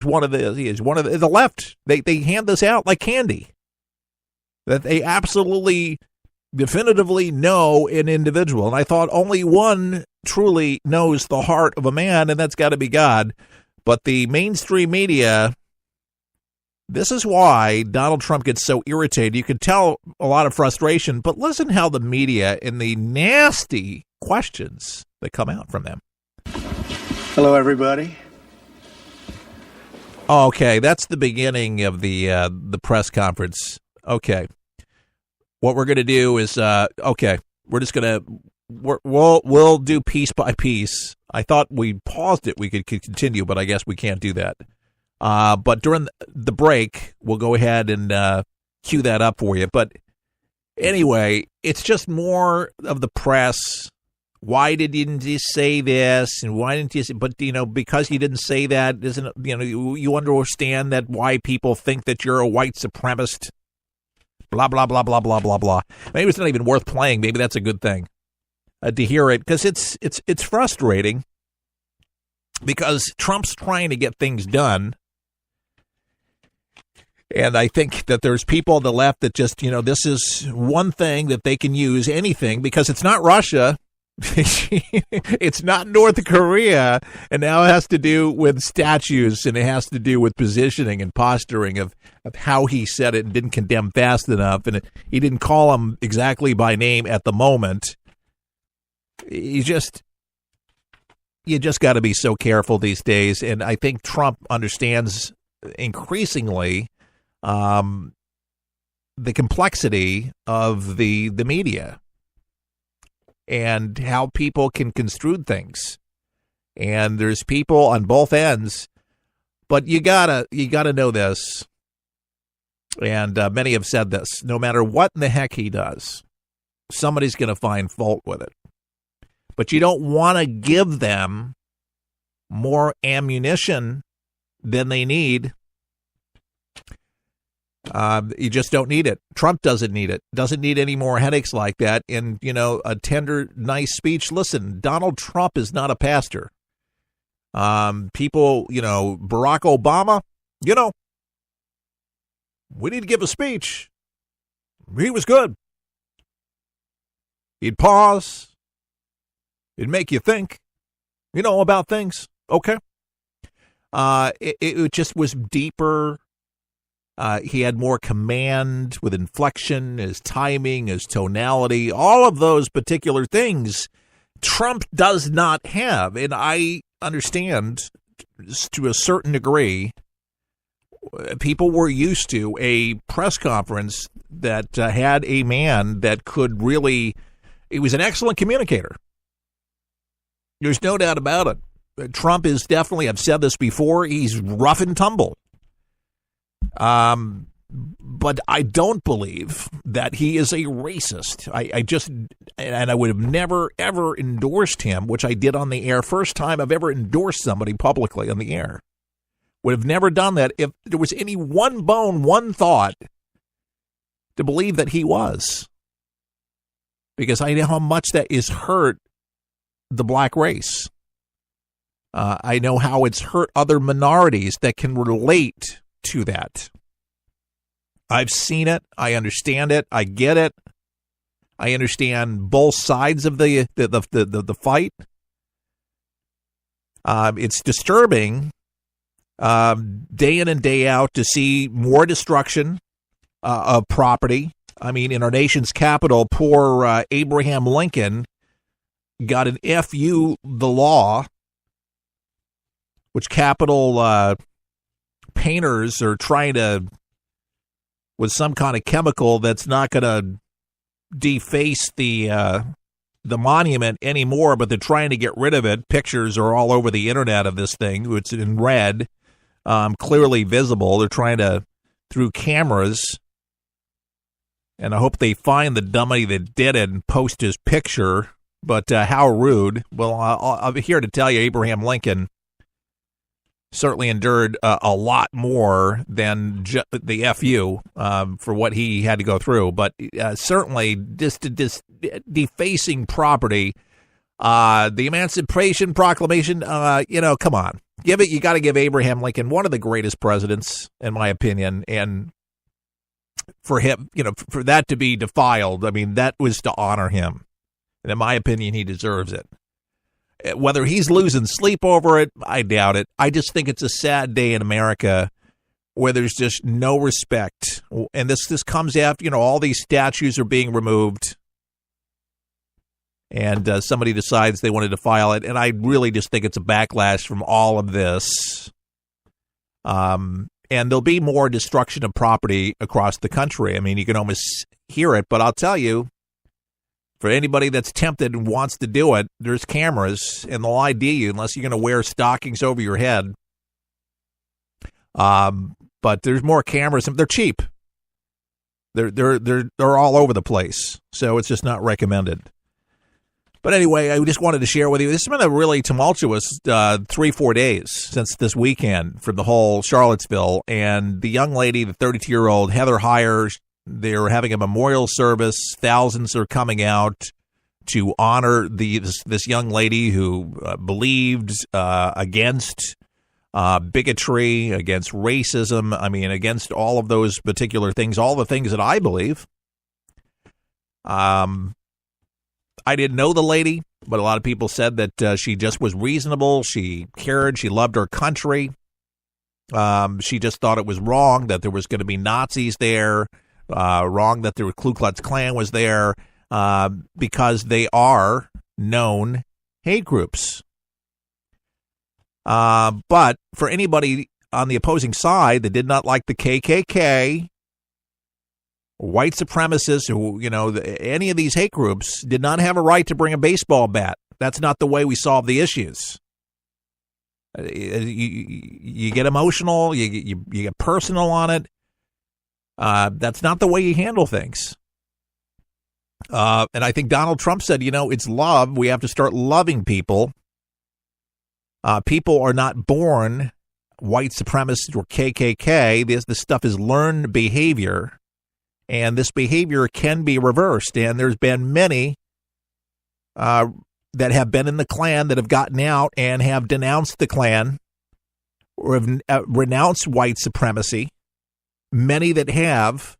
he is one of the left. They hand this out like candy. That they absolutely, definitively know an individual. And I thought only one truly knows the heart of a man, and that's got to be God. But the mainstream media, this is why Donald Trump gets so irritated. You can tell a lot of frustration, but listen how the media and the nasty questions that come out from them. Hello, everybody. Okay, that's the beginning of the press conference. Okay, what we're going to do is we're just going to we'll do piece by piece. I thought we paused it. We could continue, but I guess we can't do that. But during the break, we'll go ahead and cue that up for you. But anyway, it's just more of the press. Why didn't you say this? And why didn't you say, but, because you didn't say that, isn't it, you understand that why people think that you're a white supremacist, blah, blah, blah, blah, blah, blah, blah. Maybe it's not even worth playing. Maybe that's a good thing to hear it, because it's frustrating because Trump's trying to get things done. And I think that there's people on the left that just, this is one thing that they can use, anything, because it's not Russia. It's not North Korea, and now it has to do with statues, and it has to do with positioning and posturing of how he said it and didn't condemn fast enough, and he didn't call him exactly by name at the moment. You just got to be so careful these days, and I think Trump understands increasingly the complexity of the media and how people can construe things. And there's people on both ends, but you gotta know this. And many have said this: no matter what in the heck he does, somebody's going to find fault with it. But you don't want to give them more ammunition than they need. You just don't need it. Trump doesn't need it. Doesn't need any more headaches like that. And, a tender, nice speech. Listen, Donald Trump is not a pastor. People, Barack Obama, we need to give a speech. He was good. He'd pause. He'd make you think, about things. Okay. It just was deeper. He had more command with inflection, his timing, his tonality, all of those particular things Trump does not have. And I understand to a certain degree, people were used to a press conference that had a man that could really, he was an excellent communicator. There's no doubt about it. Trump is definitely, I've said this before, he's rough and tumble. But I don't believe that he is a racist. I would have never, ever endorsed him, which I did on the air. First time I've ever endorsed somebody publicly on the air. Would have never done that if there was any one bone, one thought to believe that he was. Because I know how much that is hurt the black race. I know how it's hurt other minorities that can relate to that. I've seen it. I understand it. I get it. I understand both sides of the fight. It's disturbing day in and day out to see more destruction of property. I mean, in our nation's capital, poor Abraham Lincoln got an F.U. the law, which capital painters are trying to, with some kind of chemical that's not going to deface the monument anymore, but they're trying to get rid of it. Pictures are all over the internet of this thing. It's in red, clearly visible. They're trying to, through cameras, and I hope they find the dummy that did it and post his picture. But how rude. Well, I'm here to tell you, Abraham Lincoln certainly endured a lot more than the FU for what he had to go through. But certainly just defacing property, the Emancipation Proclamation, come on. You got to give Abraham Lincoln, one of the greatest presidents, in my opinion, and for him, for that to be defiled, I mean, that was to honor him. And in my opinion, he deserves it. Whether he's losing sleep over it, I doubt it. I just think it's a sad day in America where there's just no respect. And this comes after, all these statues are being removed. And somebody decides they want to defile it. And I really just think it's a backlash from all of this. And there'll be more destruction of property across the country. I mean, you can almost hear it. But I'll tell you, for anybody that's tempted and wants to do it, there's cameras, and they'll ID you unless you're going to wear stockings over your head. But there's more cameras. They're cheap. They're all over the place. So it's just not recommended. But anyway, I just wanted to share with you, this has been a really tumultuous 3-4 days since this weekend for the whole Charlottesville. And the young lady, the 32-year-old Heather Heyer, they're having a memorial service. Thousands are coming out to honor this young lady who believed against bigotry, against racism. I mean, against all of those particular things, all the things that I believe. I didn't know the lady, but a lot of people said that she just was reasonable. She cared. She loved her country. She just thought it was wrong that there was going to be Nazis there, wrong that the Ku Klux Klan was there, because they are known hate groups. But for anybody on the opposing side that did not like the KKK, white supremacists, who, any of these hate groups did not have a right to bring a baseball bat. That's not the way we solve the issues. You get emotional, you get personal on it. That's not the way you handle things. And I think Donald Trump said, it's love. We have to start loving people. People are not born white supremacists or KKK. This stuff is learned behavior. And this behavior can be reversed. And there's been many that have been in the Klan that have gotten out and have denounced the Klan or have renounced white supremacy. Many that have.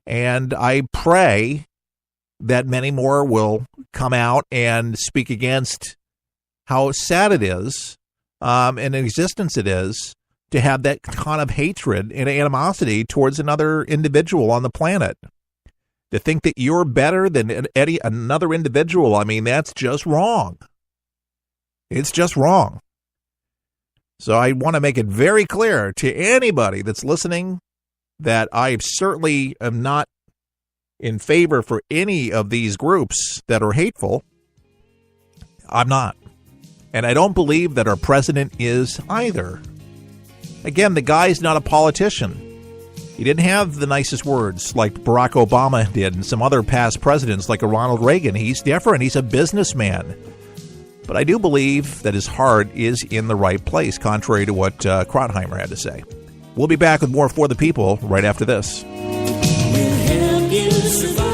And I pray that many more will come out and speak against how sad it is, and in existence it is, to have that kind of hatred and animosity towards another individual on the planet. To think that you're better than another individual, I mean, that's just wrong. It's just wrong. So I want to make it very clear to anybody that's listening that I certainly am not in favor for any of these groups that are hateful. I'm not. And I don't believe that our president is either. Again, the guy's not a politician. He didn't have the nicest words like Barack Obama did and some other past presidents like a Ronald Reagan. He's different. He's a businessman. But I do believe that his heart is in the right place, contrary to what Krautheimer had to say. We'll be back with more For the People right after this. We'll help you survive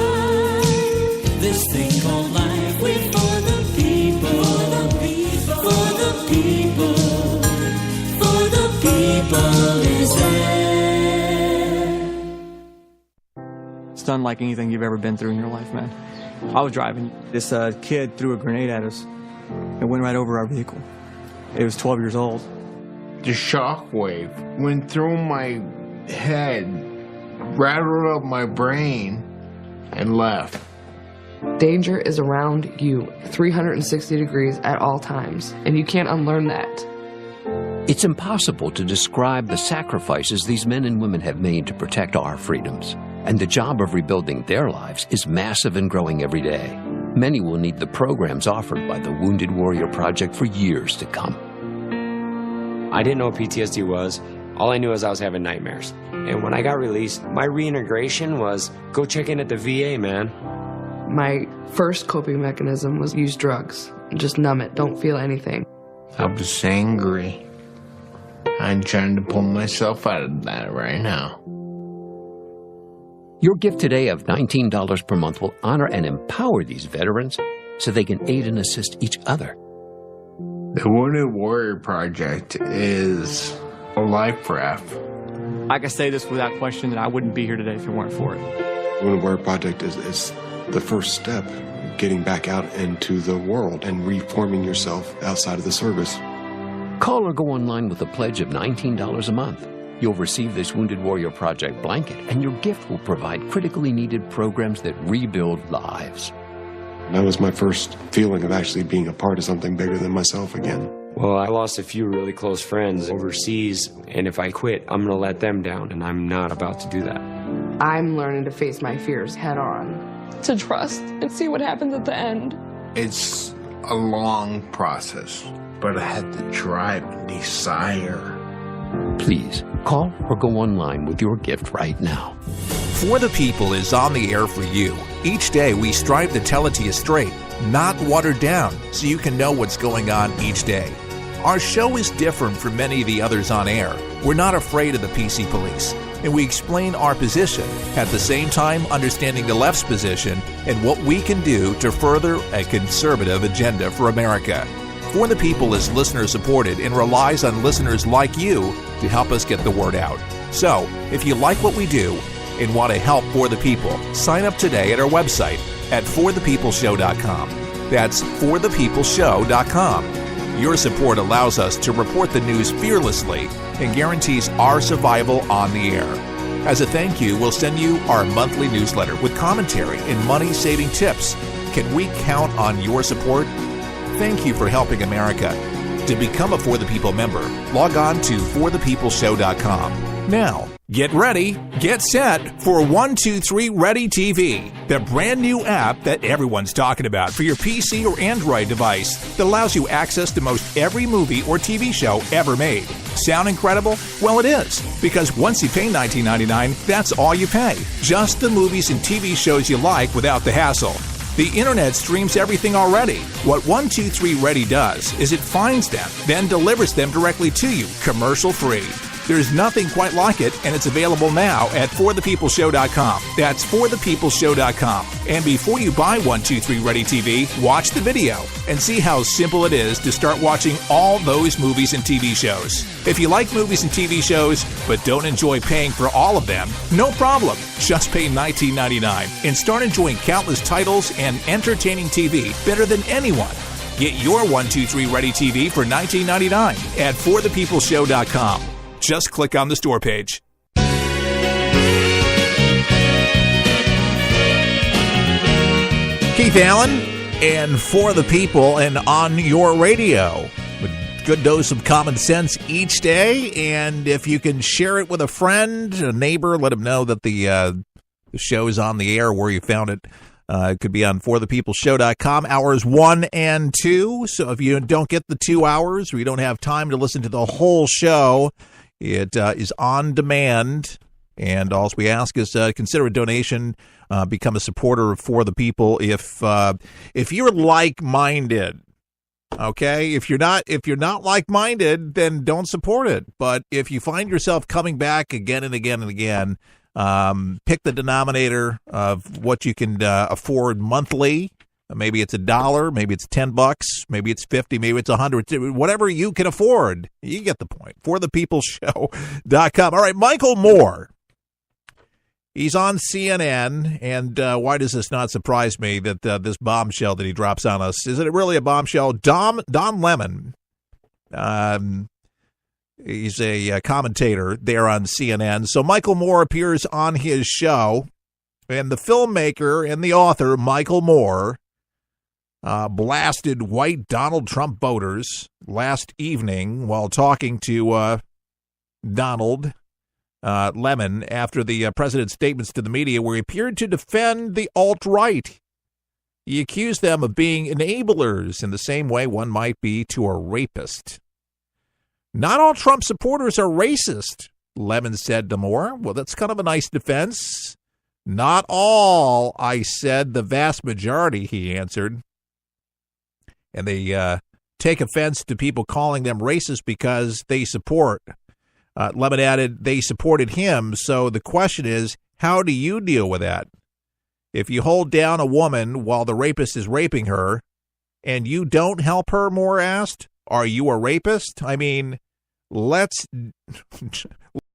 this thing called life. We're for the people. For the people. For the people is there. It's unlike anything you've ever been through in your life, man. I was driving. This kid threw a grenade at us. It went right over our vehicle. It was 12 years old. The shockwave went through my head, rattled up my brain, and left. Danger is around you 360 degrees at all times, and you can't unlearn that. It's impossible to describe the sacrifices these men and women have made to protect our freedoms. And the job of rebuilding their lives is massive and growing every day. Many will need the programs offered by the Wounded Warrior Project for years to come. I didn't know what PTSD was. All I knew is I was having nightmares. And when I got released, my reintegration was go check in at the VA, man. My first coping mechanism was use drugs. Just numb it. Don't feel anything. I was angry. I'm trying to pull myself out of that right now. Your gift today of $19 per month will honor and empower these veterans so they can aid and assist each other. The Wounded Warrior Project is a life raft. I can say this without question that I wouldn't be here today if it weren't for it. Wounded Warrior Project is the first step, getting back out into the world and reforming yourself outside of the service. Call or go online with a pledge of $19 a month. You'll receive this Wounded Warrior Project blanket, and your gift will provide critically needed programs that rebuild lives. That was my first feeling of actually being a part of something bigger than myself again. Well, I lost a few really close friends overseas, and if I quit, I'm going to let them down, and I'm not about to do that. I'm learning to face my fears head on, to trust and see what happens at the end. It's a long process, but I had the drive and desire. Please, call or go online with your gift right now. For the People is on the air for you. Each day we strive to tell it to you straight, not watered down, so you can know what's going on each day. Our show is different from many of the others on air. We're not afraid of the PC police, and we explain our position, at the same time understanding the left's position and what we can do to further a conservative agenda for America. For the People is listener-supported and relies on listeners like you to help us get the word out. So, if you like what we do and want to help For the People, sign up today at our website at forthepeopleshow.com. That's forthepeopleshow.com. Your support allows us to report the news fearlessly and guarantees our survival on the air. As a thank you, we'll send you our monthly newsletter with commentary and money-saving tips. Can we count on your support? Thank you for helping America. To become a For the People member, log on to forthepeopleshow.com. Now, get ready, get set for 123 Ready TV, the brand new app that everyone's talking about for your PC or Android device that allows you access to most every movie or TV show ever made. Sound incredible? Well, it is, because once you pay $19.99, that's all you pay. Just the movies and TV shows you like without the hassle. The internet streams everything already. What 123 Ready does is it finds them, then delivers them directly to you, commercial-free. There's nothing quite like it, and it's available now at forthepeopleshow.com. That's forthepeopleshow.com. And before you buy 123 Ready TV, watch the video and see how simple it is to start watching all those movies and TV shows. If you like movies and TV shows, but don't enjoy paying for all of them, no problem. Just pay $19.99 and start enjoying countless titles and entertaining TV better than anyone. Get your 123 Ready TV for $19.99 at forthepeopleshow.com. Just click on the store page. Keith Allen and For the People and on your radio. A good dose of common sense each day. And if you can share it with a friend, a neighbor, let them know that the show is on the air where you found it. It could be on forthepeopleshow.com, hours 1 and 2. So if you don't get the 2 hours or you don't have time to listen to the whole show, it is on demand, and all we ask is consider a donation, become a supporter For the People. If you're like-minded, okay, if you're not like-minded, then don't support it. But if you find yourself coming back again and again and again, pick the denominator of what you can afford monthly. Maybe it's $1, maybe it's $10, maybe it's $50, maybe it's $100, whatever you can afford. You get the point. ForThePeopleShow.com. All right, Michael Moore. He's on CNN, and why does this not surprise me that this bombshell that he drops on us, is it really a bombshell? Don Lemon, he's a commentator there on CNN. So Michael Moore appears on his show, and the filmmaker and the author, Michael Moore, blasted white Donald Trump voters last evening while talking to Donald Lemon after the president's statements to the media where he appeared to defend the alt-right. He accused them of being enablers in the same way one might be to a rapist. Not all Trump supporters are racist, Lemon said to Moore. Well, that's kind of a nice defense. Not all, I said, the vast majority, he answered. And they take offense to people calling them racist because they support. Lemon added, they supported him. So the question is, how do you deal with that? If you hold down a woman while the rapist is raping her and you don't help her, Moore asked, Are you a rapist? I mean, let's